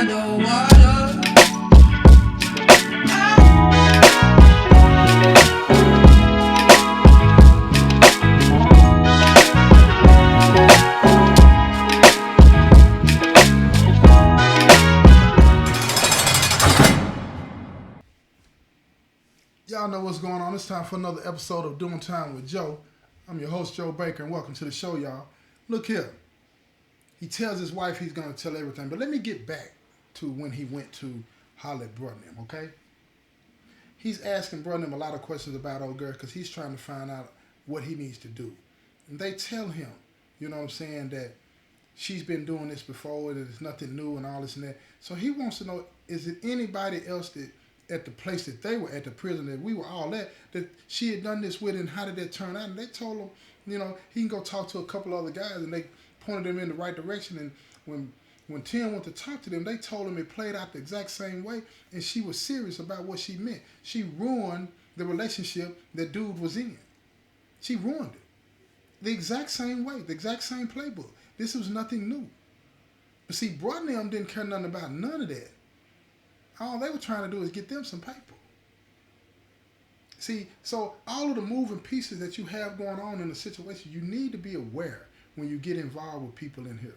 by the water. Y'all know what's going on. It's time for another episode of Doing Time with Joe. I'm your host, Joe Baker, and welcome to the show, y'all. Look here. He tells his wife he's going to tell everything, but let me get back to when he went to holler at Brotnam, okay? He's asking Brotnam a lot of questions about old girl because he's trying to find out what he needs to do. And they tell him, you know what I'm saying, that she's been doing this before, that it's nothing new and all this and that. So he wants to know, is it anybody else that at the place that they were at, the prison that we were all at, that she had done this with, and how did that turn out? And they told him, you know, he can go talk to a couple other guys, and they pointed him in the right direction. And when Tim went to talk to them, they told him it played out the exact same way, and she was serious about what she meant. She ruined the relationship that dude was in. She ruined it. The exact same way, the exact same playbook. This was nothing new. But see, Brotnam didn't care nothing about none of that. All they were trying to do is get them some paper. See, so all of the moving pieces that you have going on in the situation, you need to be aware when you get involved with people in here.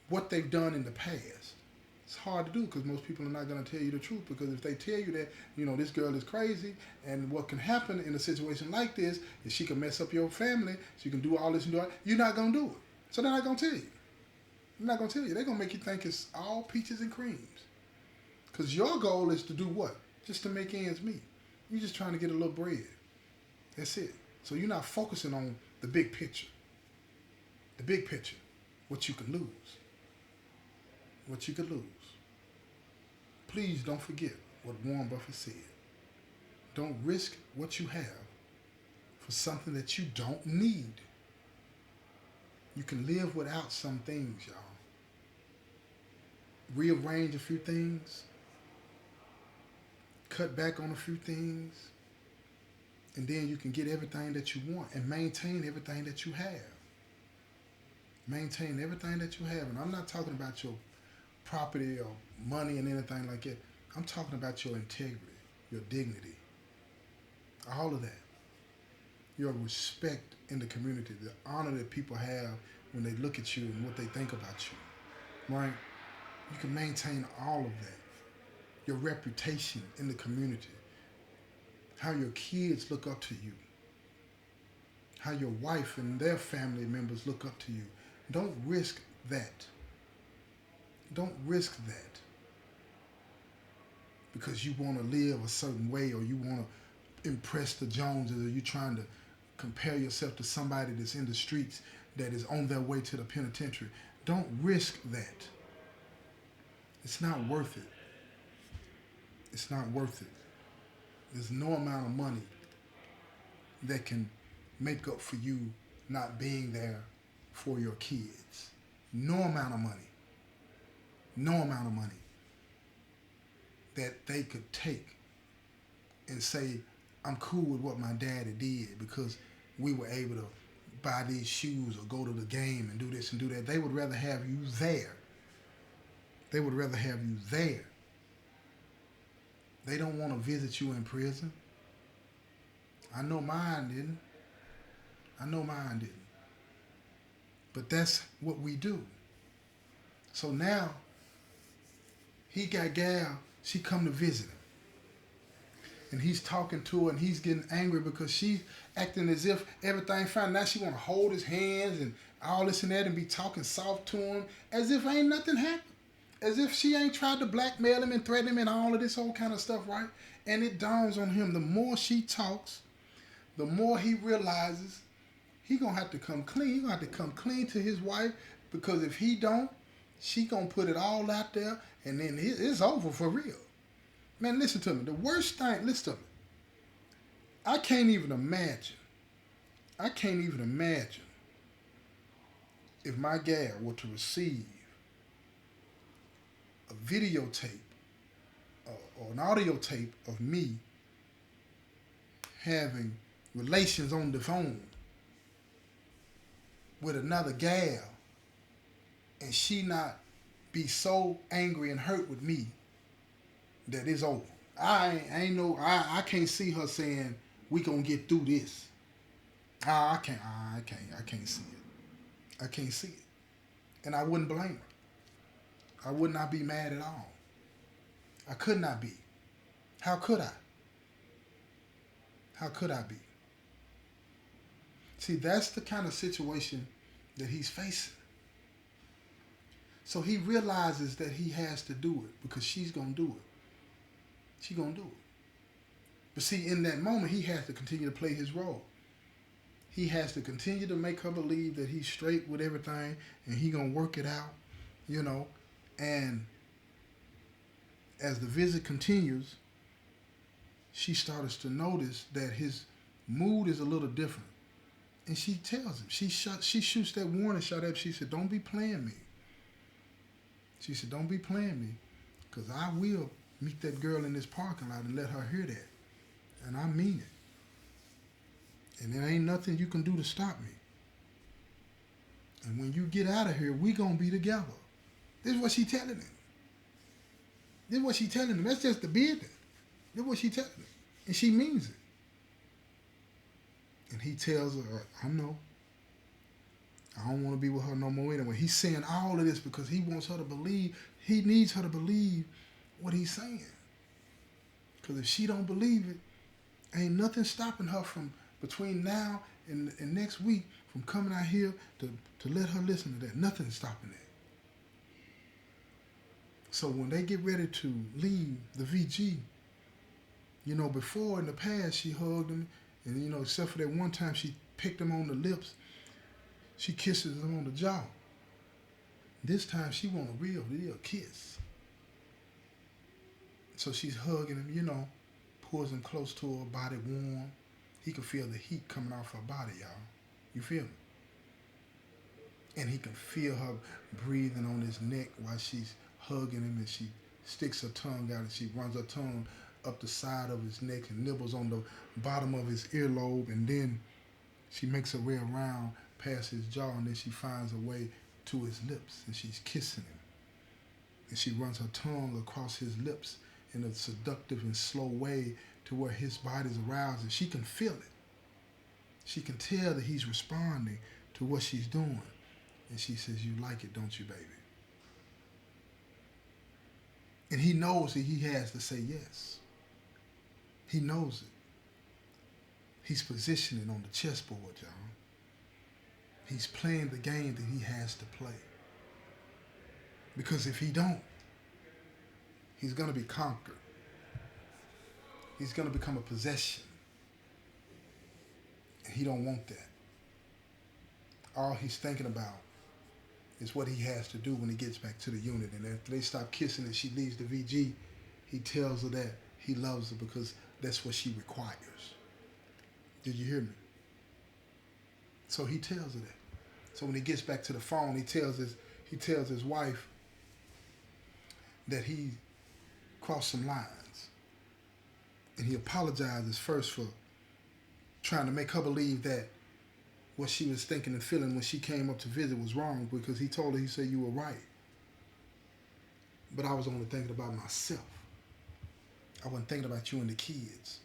What they've done in the past. It's hard to do because most people are not going to tell you the truth, because if they tell you that, you know, this girl is crazy, and what can happen in a situation like this is she can mess up your family, she can do all this and do that, you're not going to do it. So they're not going to tell you. They're not going to tell you. They're going to make you think it's all peaches and creams. Because your goal is to do what? Just to make ends meet. You're just trying to get a little bread. That's it. So you're not focusing on the big picture. The big picture. What you can lose. What you could lose. Please don't forget what Warren Buffett said. Don't risk what you have for something that you don't need. You can live without some things, y'all. Rearrange a few things. Cut back on a few things, and then you can get everything that you want and maintain everything that you have. Maintain everything that you have. And I'm not talking about your property or money and anything like that. I'm talking about your integrity, your dignity, all of that. Your respect in the community, the honor that people have when they look at you and what they think about you, right? You can maintain all of that. Your reputation in the community, how your kids look up to you, how your wife and their family members look up to you. Don't risk that. Don't risk that because you want to live a certain way, or you want to impress the Joneses, or you're trying to compare yourself to somebody that's in the streets that is on their way to the penitentiary. Don't risk that. It's not worth it. It's not worth it. There's no amount of money that can make up for you not being there for your kids. No amount of money. No amount of money that they could take and say, I'm cool with what my daddy did because we were able to buy these shoes or go to the game and do this and do that. They would rather have you there. They would rather have you there. They don't want to visit you in prison. I know mine didn't. But that's what we do. So now, he got gal, she come to visit him. And he's talking to her, and he's getting angry because she's acting as if everything fine. Now she want to hold his hands and all this and that and be talking soft to him as if ain't nothing happened. As if she ain't tried to blackmail him and threaten him and all of this whole kind of stuff, right? And it dawns on him, the more she talks, the more he realizes he gonna have to come clean. He gonna have to come clean to his wife, because if he don't, she gonna put it all out there, and then it's over for real. Man, listen to me. The worst thing, listen to me. I can't even imagine if my gal were to receive a videotape or an audio tape of me having relations on the phone with another gal, and she not be so angry and hurt with me that it's over. I can't see her saying we gonna get through this. I can't see it. I can't see it. And I wouldn't blame her. I would not be mad at all. I could not be. How could I? How could I be? See, that's the kind of situation that he's facing. So he realizes that he has to do it because she's going to do it. She's going to do it. But see, in that moment, he has to continue to play his role. He has to continue to make her believe that he's straight with everything and he going to work it out, you know. And as the visit continues, she starts to notice that his mood is a little different. And she tells him, she shoots that warning shot at him. She said, don't be playing me. She said, don't be playing me, because I will meet that girl in this parking lot and let her hear that. And I mean it. And there ain't nothing you can do to stop me. And when you get out of here, we going to be together. This is what she telling him. This is what she telling him. That's just the business. This is what she telling him. And she means it. And he tells her, I know. I don't want to be with her no more anyway. He's saying all of this because he wants her to believe. He needs her to believe what he's saying. Because if she don't believe it, ain't nothing stopping her from between now and next week from coming out here to let her listen to that. Nothing's stopping that. So when they get ready to leave the VG, you know, before in the past she hugged him, and you know, except for that one time she picked him on the lips, she kisses him on the jaw. This time she want a real kiss. So she's hugging him, you know, pulls him close to her, body warm. He can feel the heat coming off her body, y'all. You feel me? And he can feel her breathing on his neck while she's hugging him, and she sticks her tongue out and she runs her tongue up the side of his neck and nibbles on the bottom of his earlobe, and then she makes her way around past his jaw, and then she finds a way to his lips and she's kissing him. And she runs her tongue across his lips in a seductive and slow way to where his body's aroused and she can feel it. She can tell that he's responding to what she's doing. And she says, you like it, don't you, baby? And he knows that he has to say yes. He knows it. He's positioning on the chessboard, y'all. He's playing the game that he has to play. Because if he don't, he's going to be conquered. He's going to become a possession. And he don't want that. All he's thinking about is what he has to do when he gets back to the unit. And after they stop kissing and she leaves the VG, he tells her that he loves her because that's what she requires. Did you hear me? So he tells her that. So when he gets back to the phone, he tells his wife that he crossed some lines. And he apologizes first for trying to make her believe that what she was thinking and feeling when she came up to visit was wrong, because he told her, he said, you were right. But I was only thinking about myself. I wasn't thinking about you and the kids.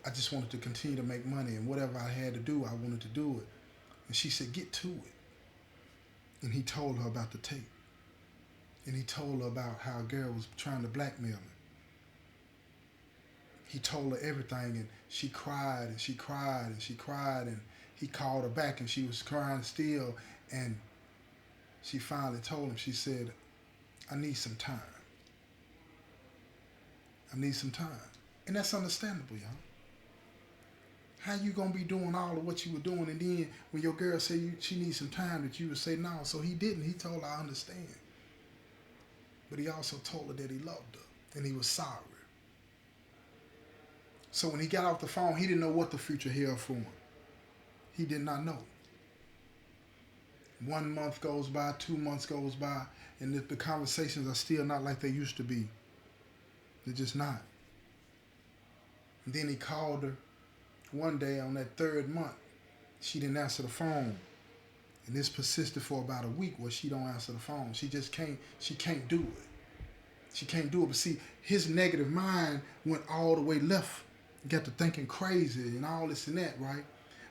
I just wanted to continue to make money, and whatever I had to do, I wanted to do it. And she said, get to it. And he told her about the tape. And he told her about how a girl was trying to blackmail him. He told her everything, and she cried, and she cried, and she cried, and he called her back, and she was crying still, and she finally told him, she said, I need some time. I need some time. And that's understandable, y'all. How you gonna be doing all of what you were doing, and then when your girl say she needs some time, that you would say no? So he didn't. He told her, I understand. But he also told her that he loved her, and he was sorry. So when he got off the phone, he didn't know what the future held for him. He did not know. 1 month goes by, 2 months goes by, and the conversations are still not like they used to be. They're just not. And then he called her one day on that 3rd month. She didn't answer the phone. And this persisted for about a week where she don't answer the phone. She just can't, she can't do it. She can't do it. But see, his negative mind went all the way left. Got to thinking crazy and all this and that, right?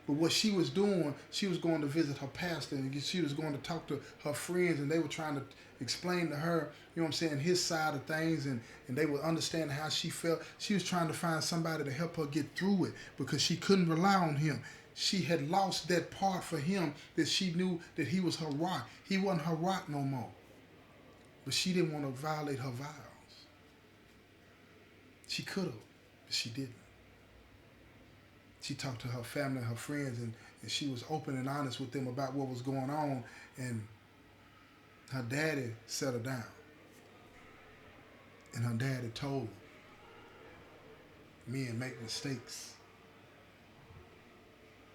But what she was doing, she was going to visit her pastor and she was going to talk to her friends, and they were trying to explain to her, you know what I'm saying, his side of things, and they would understand how she felt. She was trying to find somebody to help her get through it because she couldn't rely on him. She had lost that part for him that she knew that he was her rock. He wasn't her rock no more. But she didn't want to violate her vows. She could have, but she didn't. She talked to her family and her friends, and she was open and honest with them about what was going on, and her daddy set her down. And her daddy told her, men make mistakes.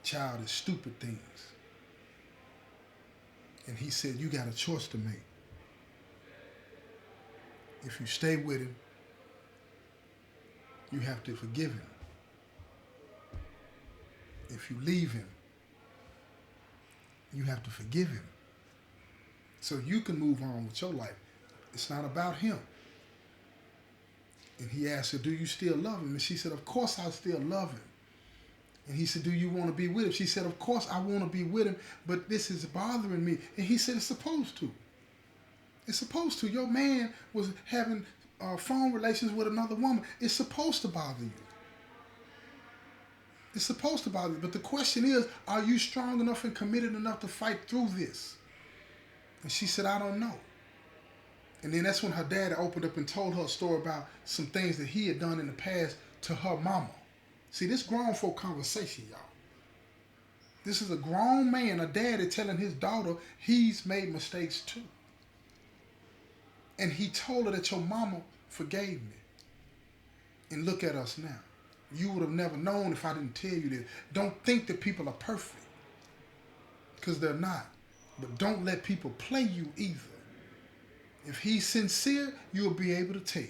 Childish, stupid things. And he said, you got a choice to make. If you stay with him, you have to forgive him. If you leave him, you have to forgive him. So you can move on with your life. It's not about him. And he asked her, do you still love him? And she said, of course I still love him. And he said, do you want to be with him? She said, of course I want to be with him, but this is bothering me. And he said, it's supposed to. It's supposed to. Your man was having phone relations with another woman. It's supposed to bother you. It's supposed to bother you. But the question is, are you strong enough and committed enough to fight through this? And she said, I don't know. And then that's when her dad opened up and told her a story about some things that he had done in the past to her mama. See, this grown folk conversation, y'all. This is a grown man, a daddy telling his daughter he's made mistakes too. And he told her that your mama forgave me. And look at us now. You would have never known if I didn't tell you this. Don't think that people are perfect, because they're not. But don't let people play you either. If he's sincere, you'll be able to tell.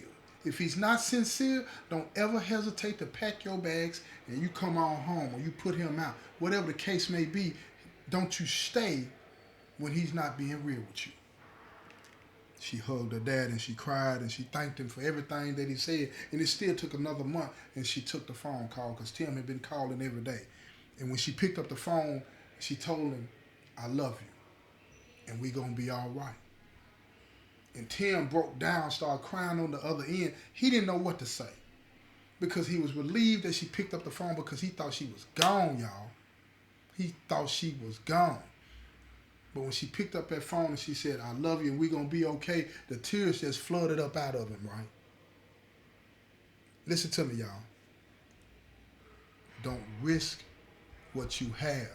If he's not sincere, don't ever hesitate to pack your bags and you come on home, or you put him out. Whatever the case may be, don't you stay when he's not being real with you. She hugged her dad and she cried and she thanked him for everything that he said. And it still took another month, and she took the phone call because Tim had been calling every day. And when she picked up the phone, she told him, I love you and we gonna be all right. And Tim broke down, started crying on the other end. He didn't know what to say because he was relieved that she picked up the phone, because he thought she was gone, y'all. He thought she was gone. But when she picked up that phone and she said, I love you and we're going to be okay, the tears just flooded up out of him, right? Listen to me, y'all. Don't risk what you have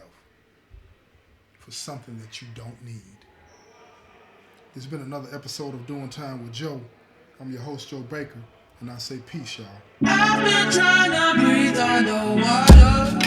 for something that you don't need. This has been another episode of Doing Time with Joe. I'm your host, Joe Baker, and I say peace, y'all. I've been trying to breathe underwater.